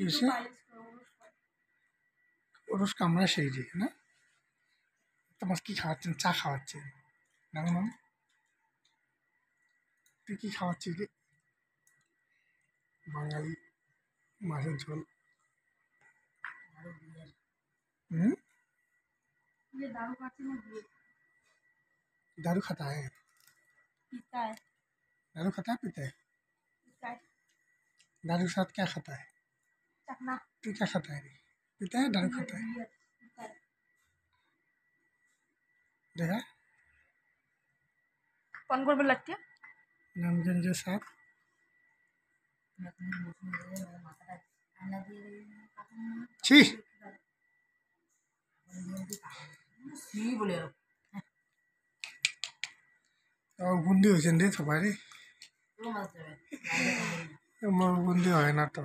এসে ওরস কামড়া সেই যে না তোমার কি খাওয়াচ্ছেন চা খাওয়াচ্ছে না না তুই কি খাওয়াচ্ছিস রে বাঙালি মাছের ঝোল হুম दारू खाता है पीता है दारू खाता है पीता है पीता है दारू के साथ क्या खाता है चखना तू क्या खाता है पीता है दारू खाता है पीता है देखा कौन कौन लगती है नमकीन के साथ छी बुंदी হয়েছেন রে সবাই আমার বুন্দি হয় না তো